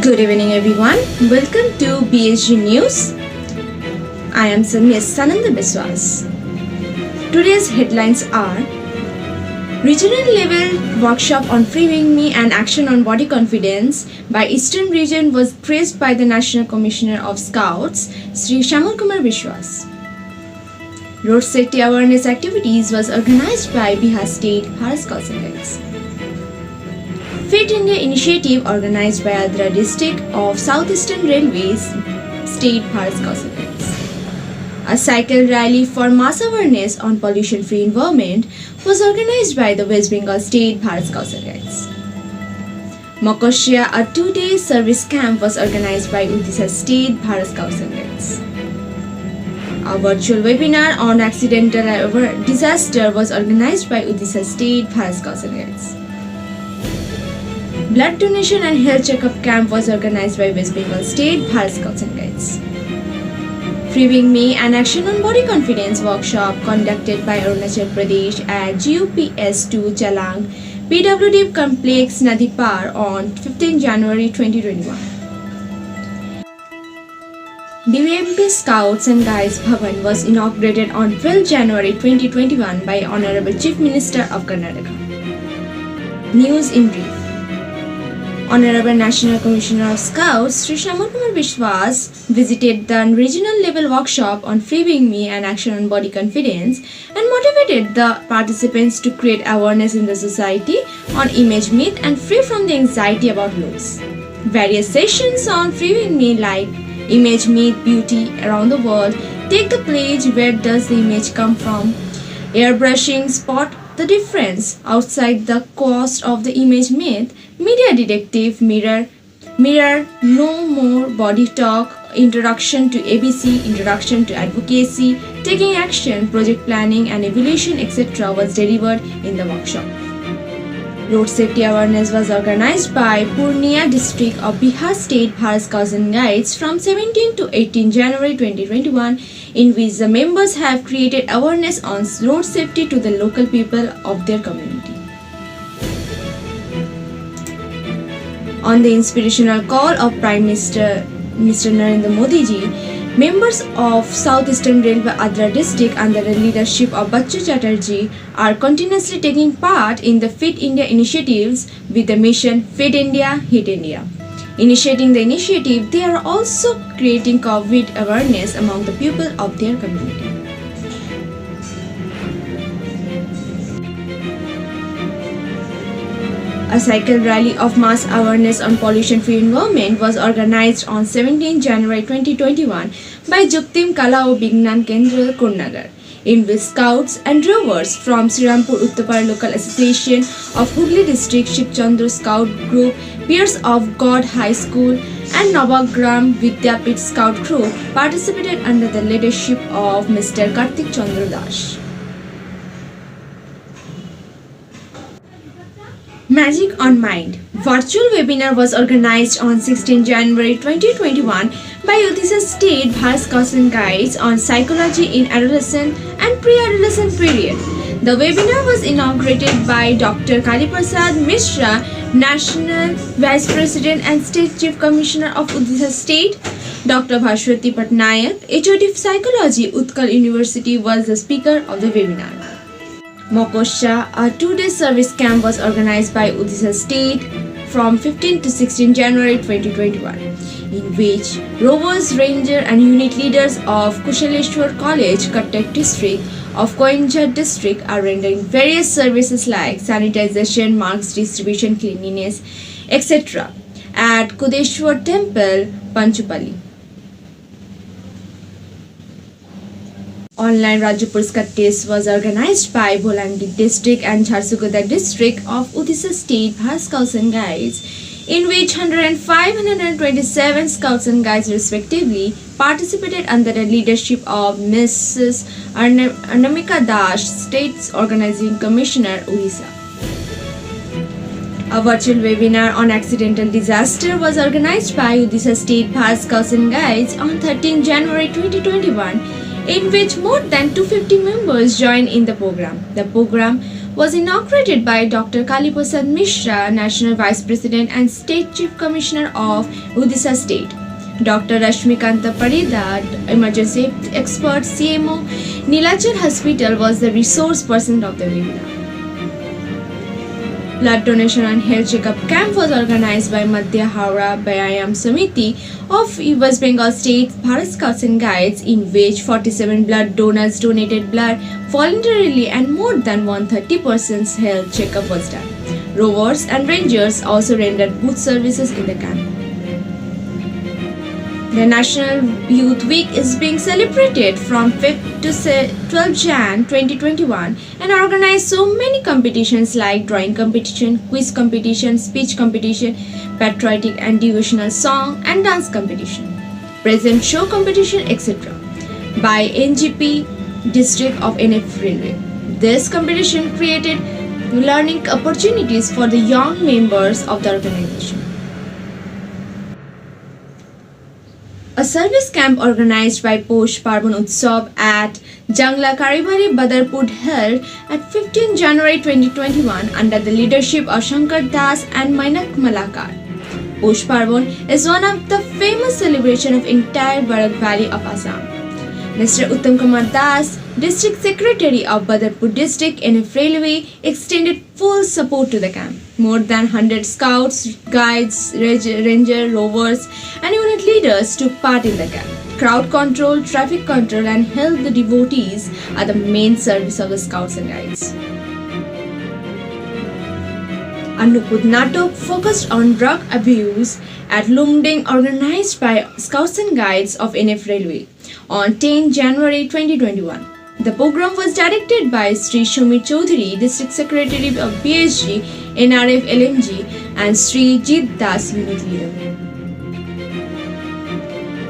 Good evening, everyone. Welcome to BSG News. I am Ms. Sananda Biswas. Today's headlines are: Regional level workshop on freeing me and action on body confidence by Eastern Region was praised by the National Commissioner of Scouts, Sri Shamal Kumar Biswas. Road safety awareness activities was organized by Bihar State Bharat Scouts and Guides. Fit India initiative organized by Adra district of Southeastern Railways State Bharat Scouts and Guides. A cycle rally for mass awareness on pollution-free environment was organized by the West Bengal State Bharat Scouts and Guides. Mokoshia, a 2-day service camp, was organized by Odisha State Bharat Scouts and Guides. A virtual webinar on accidental disaster was organized by Odisha State Bharat Scouts and Guides. Blood donation and health checkup camp was organized by West Bengal State Bharat Scouts and Guides. Freeing Me and Action on Body Confidence workshop conducted by Arunachal Pradesh at GUPS2 Chalang PWD Complex Nadipar on 15 January 2021. DVMP Scouts and Guides Bhavan was inaugurated on 12 January 2021 by Honorable Chief Minister of Karnataka. News in brief. Honorable National Commissioner of Scouts, Sri Shamal Kumar Biswas, visited the regional level workshop on freeing me and action on body confidence and motivated the participants to create awareness in the society on image myth and free from the anxiety about looks. Various sessions on freeing me like image myth, beauty around the world, take the pledge, where does the image come from, airbrushing, spot the difference outside the cost of the image myth, media detective, mirror, no more body talk, introduction to ABC, introduction to advocacy, taking action, project planning and evaluation, etc. was delivered in the workshop. Road safety awareness was organized by Purnia district of Bihar State Bharat Scouts and Guides from 17 to 18 January 2021, in which the members have created awareness on road safety to the local people of their community. On the inspirational call of Prime Minister Mr. Narendra Modi ji, members of Southeastern Railway Adra district under the leadership of Bachchu Chatterjee are continuously taking part in the Fit India initiatives with the mission Fit India, Hit India. Initiating the initiative, they are also creating COVID awareness among the people of their community. A cycle rally of mass awareness on pollution-free environment was organized on 17 January 2021 by Juktim Kala o Bignan Kendra, Kurnagar, in which scouts and rovers from Srirampur Uttapar Local Association of Hooghly District, Shivchandra Scout Group, Peers of God High School and Navagram Vidyapit Scout Group participated under the leadership of Mr. Kartik Chandra Das. Magic on Mind virtual webinar was organized on 16 January 2021 by Odisha State Bharat Scouts and Guides on psychology in adolescent and pre-adolescent period. The webinar was inaugurated by Dr. Kaliprasad Mishra, National Vice President and State Chief Commissioner of Odisha State. Dr. Bhashwati Patnaik, HOD Psychology, Utkal University, was the speaker of the webinar. Mokoshia, a 2-day service camp, was organized by Odisha State from 15 to 16 January 2021, in which rovers, ranger and unit leaders of Kushaleshwar College, Cuttack district of Koimjhat district are rendering various services like sanitization, marks distribution, cleanliness, etc. at Kudeshwar Temple, Panchupali. Online Rajya Puraskar test was organized by Bolangir district and Jharsuguda district of Odisha State Bharat Scouts and Guides, in which 105 and 127 Scouts and Guides respectively participated under the leadership of Mrs. Anamika Das, State's Organizing Commissioner, Odisha. A virtual webinar on accidental disaster was organized by Odisha State Bharat Scouts and Guides on 13 January 2021, in which more than 250 members joined in the program. The program was inaugurated by Dr. Kaliprasad Mishra, National Vice President and State Chief Commissioner of Odisha State. Dr. Rashmikanta Parida, Emergency Expert CMO, Nilachal Hospital was the resource person of the webinar. Blood donation and health checkup camp was organized by Madhya Howrah Vyayam Samiti of West Bengal State Bharat Scouts and Guides, in which 47 blood donors donated blood voluntarily and more than 130 persons health checkup was done. Rovers and rangers also rendered booth services in the camp. The National Youth Week is being celebrated from 5th to 12 Jan 2021 and organized so many competitions like drawing competition, quiz competition, speech competition, patriotic and devotional song and dance competition, present show competition, etc. by NGP district of NF Railway. This competition created learning opportunities for the young members of the organization. A service camp organized by Posh Parban Utsav at Jangla Karibari Badarpur held at 15 January 2021 under the leadership of Shankar Das and Mainak Malakar. Posh Parban is one of the famous celebrations of entire Barak Valley of Assam. Mr. Uttam Kumar Das, District Secretary of Badarpur District NF Railway, extended full support to the camp. More than 100 scouts, guides, ranger, rovers and unit leaders took part in the camp. Crowd control, traffic control and help the devotees are the main service of the scouts and guides. Annupud Natok focused on drug abuse at Lumding, organized by Scouts and Guides of NF Railway on 10 January 2021. The program was directed by Sri Shumir Chaudhary, District Secretary of BSG, NRF LMG and Sri Jit Das, Unit Leader.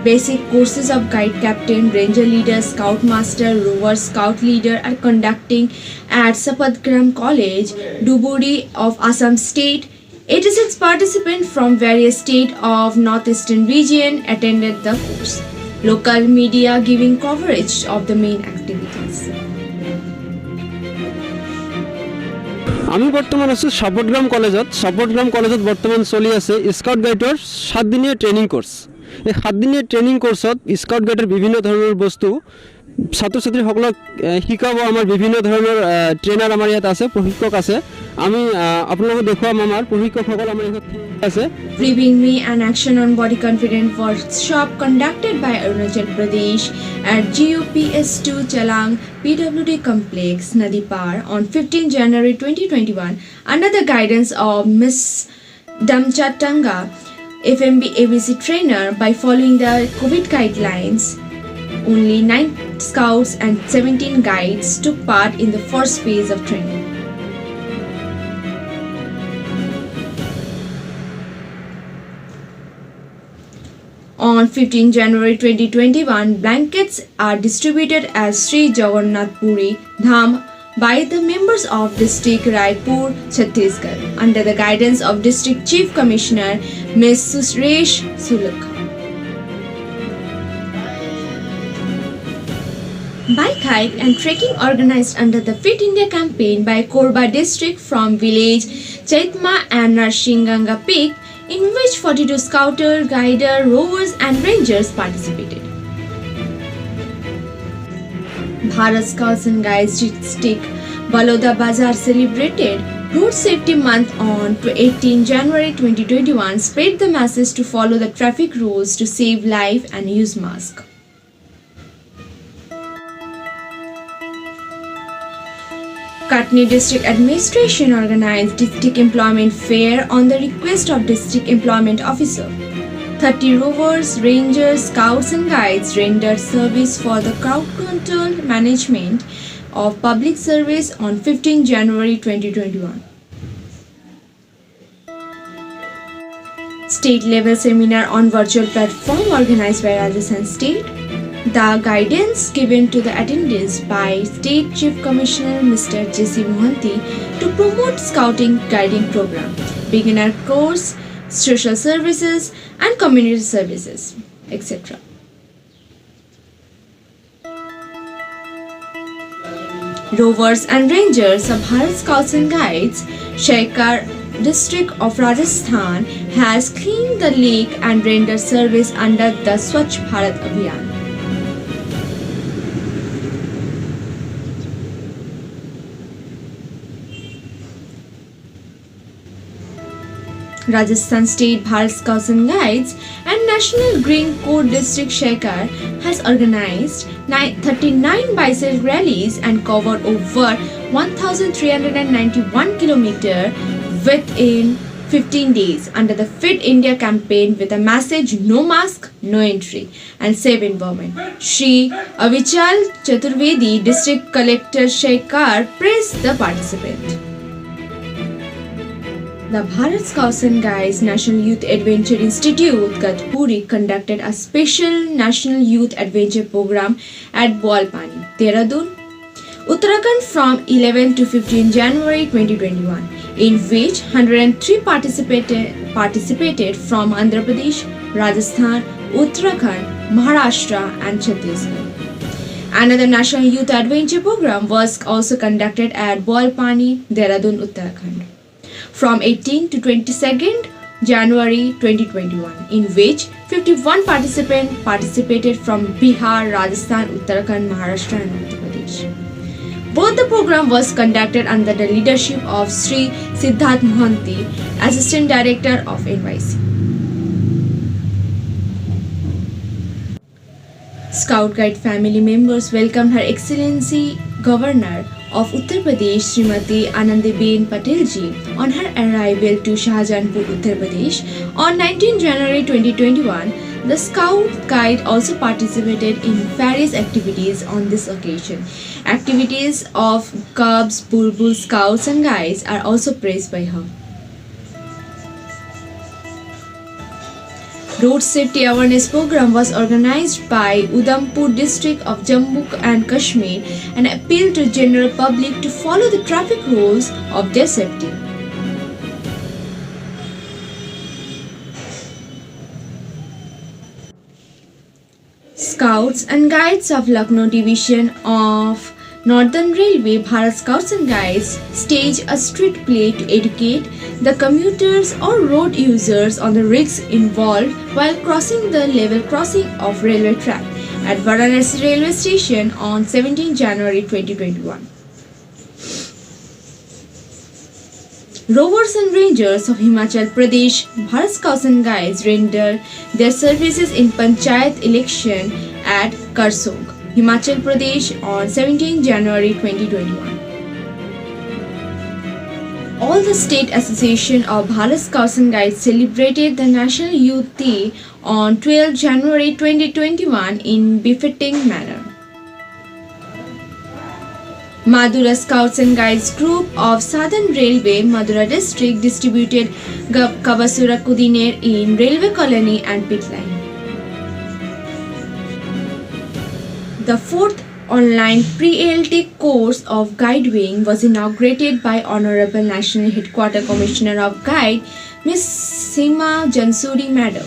Basic courses of Guide Captain, Ranger Leader, Scout Master, Rover Scout Leader are conducting at Sapadgram College, Dhuburi of Assam State. 86 participants from various states of Northeastern region attended the course. Local media giving coverage of the main activities. আমি বর্তমান আছি সাপোর্টগ্রাম কলেজত বর্তমান চলি আছে scout গাইডৰ 7 দিনীয়া training course. এই 7 দিনীয়া ট্ৰেইনিং কোর্সত স্কাউট গাইডৰ বিভিন্ন ধৰণৰ বস্তু ছাত্ৰ ছাত্ৰীসকলক শিকাব। আমাৰ বিভিন্ন ধৰণৰ ট্ৰেইনাৰ আমাৰ ইয়াত আছে, প্ৰশিক্ষক আছে। আমি আপোনালোকক দেখুৱাম আমাৰ প্ৰশিক্ষকসকল আমাৰ ইয়াত আছে। Briefing me an action on body confidence workshop conducted by Arunachal Pradesh at GUPS2 Chalang PWD Complex, Nadipar on 15 January 2021 under the guidance of Ms. Damchatanga, FMB ABC trainer. By following the COVID guidelines, only 9 scouts and 17 guides took part in the first phase of training. On 15 January 2021, blankets are distributed at Sri Jagannath Puri Dham by the members of District Raipur, Chhattisgarh, under the guidance of District Chief Commissioner Ms. Suresh Sulakha. Bike hike and trekking organized under the Fit India campaign by Korba district from village Chaitma and Narshinganga Peak, in which 42 scouter, guider, rovers and rangers participated. Bharat Scouts and Guides District Baloda Bazar celebrated Road Safety Month on 18 January 2021, spread the message to follow the traffic rules to save life and use mask. Katni District Administration organized District Employment Fair on the request of District Employment Officer. 30 rovers, rangers, scouts and guides rendered service for the crowd control management of public service on 15 January 2021. State level seminar on virtual platform organized by Rajasthan State. The guidance given to the attendees by State Chief Commissioner Mr. J.C. Mohanty to promote Scouting Guiding Program, Beginner Course, Social Services and Community Services, etc. Rovers and Rangers of Bharat Scouts and Guides, Shaikar district of Rajasthan has cleaned the lake and rendered service under the Swachh Bharat Abhiyan. Rajasthan State Bharat Scouts and Guides and National Green Coat District Shaikar has organized 39 bicycle rallies and covered over 1,391 kilometers within 15 days under the Fit India campaign with a message "No mask, no entry" and "Save environment." Shri Avichal Chaturvedi, District Collector Shaikar, praised the participant. The Bharat Scouts and Guides National Youth Adventure Institute, Gatpuri, conducted a special National Youth Adventure program at Boalpani, Dehradun, Uttarakhand from 11 to 15 January 2021, in which 103 participated from Andhra Pradesh, Rajasthan, Uttarakhand, Maharashtra and Chhattisgarh. Another National Youth Adventure program was also conducted at Boalpani, Dehradun, Uttarakhand, from 18 to 22nd January 2021, in which 51 participants participated from Bihar, Rajasthan, Uttarakhand, Maharashtra and Uttar Pradesh. Both the program was conducted under the leadership of Sri Siddharth Mohanty, Assistant Director of NYC. Scout Guide family members welcomed Her Excellency Governor of Uttar Pradesh, Srimati Anandiben Patelji, on her arrival to Shahjahanpur, Uttar Pradesh on 19 January 2021. The Scout Guide also participated in various activities on this occasion. Activities of Cubs, Bulbul Scouts and Guides are also praised by her. Road Safety Awareness Program was organized by Udhampur District of Jammu and Kashmir and appealed to general public to follow the traffic rules of their safety. Scouts and Guides of Lucknow Division of Northern Railway, Bharat Scouts and Guides stage a street play to educate the commuters or road users on the risks involved while crossing the level crossing of railway track at Varanasi railway station on 17 January 2021. Rovers and Rangers of Himachal Pradesh, Bharat Scouts and Guides rendered their services in Panchayat election at Karsog, Himachal Pradesh on 17 January 2021. All the state association of Bharat Scouts and Guides celebrated the National Youth Day on 12 January 2021 in befitting manner. Madura Scouts and Guides group of Southern Railway, Madura district distributed Kabasura Kudiner in railway colony and pit line. The fourth online pre-ALT course of Guidewing was inaugurated by Honorable National Headquarter Commissioner of Guide, Ms. Seema Jansuri Madam,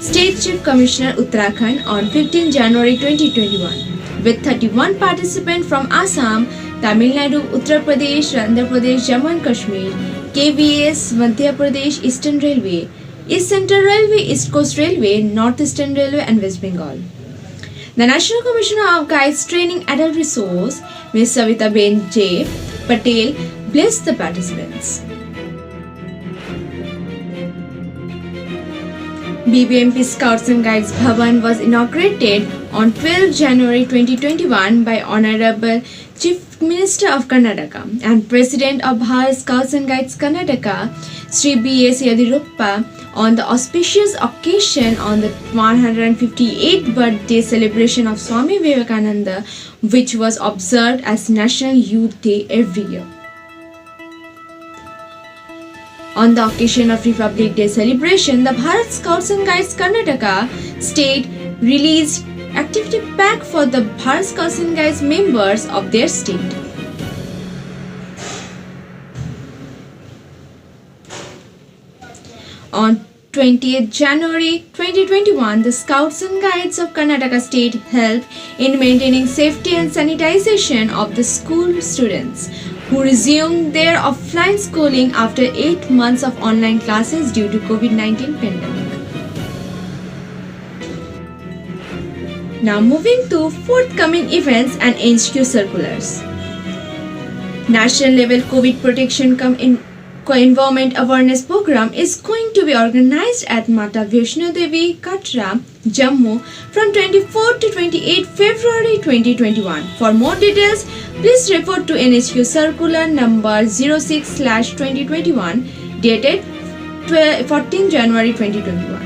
State Chief Commissioner Uttarakhand on 15 January 2021, with 31 participants from Assam, Tamil Nadu, Uttar Pradesh, Andhra Pradesh, Jammu and Kashmir, KVS, Madhya Pradesh, Eastern Railway, East Central Railway, East Coast Railway, North Eastern Railway and West Bengal. The National Commissioner of Guides Training Adult Resource, Ms. Savita Ben J. Patel, blessed the participants. BBMP Scouts and Guides Bhavan was inaugurated on 12 January 2021 by Honorable Chief Minister of Karnataka and President of Bharat Scouts and Guides Karnataka, Sri B.S. Yediyurappa, on the auspicious occasion on the 158th birthday celebration of Swami Vivekananda, which was observed as National Youth Day every year. On the occasion of Republic Day celebration, the Bharat Scouts and Guides Karnataka state released activity pack for the Bharat Scouts and Guides members of their state. On 20th January 2021, the Scouts and Guides of Karnataka State helped in maintaining safety and sanitization of the school students who resumed their offline schooling after 8 months of online classes due to COVID-19 pandemic. Now moving to forthcoming events and NHQ circulars. National level COVID protection environment awareness program is going to be organized at Mata Vaishno Devi, Katra, Jammu from 24 to 28 February 2021. For more details, please refer to NHQ circular number 06/2021 dated 14 January 2021.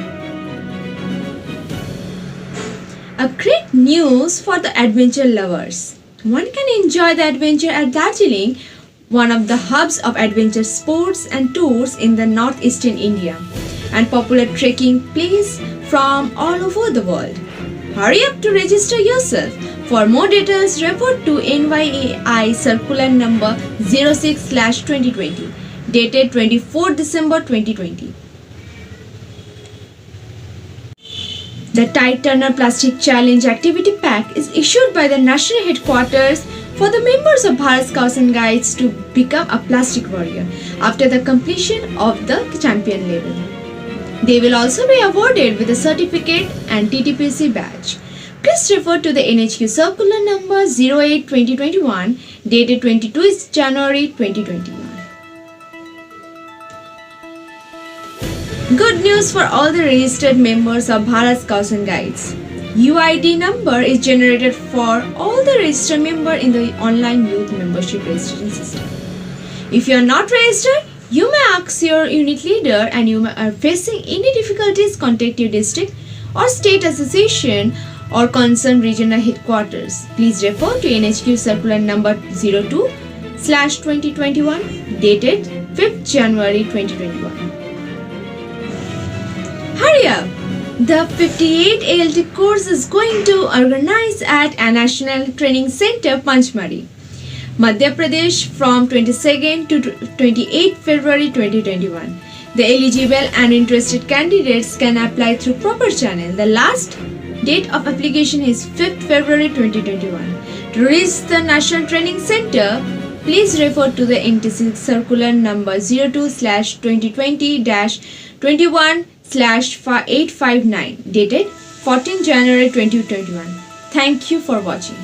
A great news for the adventure lovers. One can enjoy the adventure at Darjeeling, one of the hubs of adventure sports and tours in the northeastern India, and popular trekking place from all over the world. Hurry up to register yourself. For more details, refer to NYAI circular number 06/2020 dated 24 December 2020. The Tide Turner Plastic Challenge Activity Pack is issued by the national headquarters for the members of Bharat Scouts and Guides to become a plastic warrior after the completion of the champion level. They will also be awarded with a certificate and TTPC badge. Please refer to the NHQ circular number 08/2021 dated 22 January 2021. Good news for all the registered members of Bharat Scouts and Guides. UID number is generated for all the registered members in the online youth membership registration system. If you are not registered, you may ask your unit leader, and you are facing any difficulties, contact your district or state association or concerned regional headquarters. Please refer to NHQ circular number 02/2021 dated 5th January 2021. Hurry up! The 58 ALT course is going to organize at a National Training Center, Panchmari, Madhya Pradesh from 22nd to 28 February 2021. The eligible and interested candidates can apply through proper channel. The last date of application is 5th February 2021. To reach the National Training Center, please refer to the NTC circular number 02/2020-21/859 dated 14 January 2021. Thank you for watching.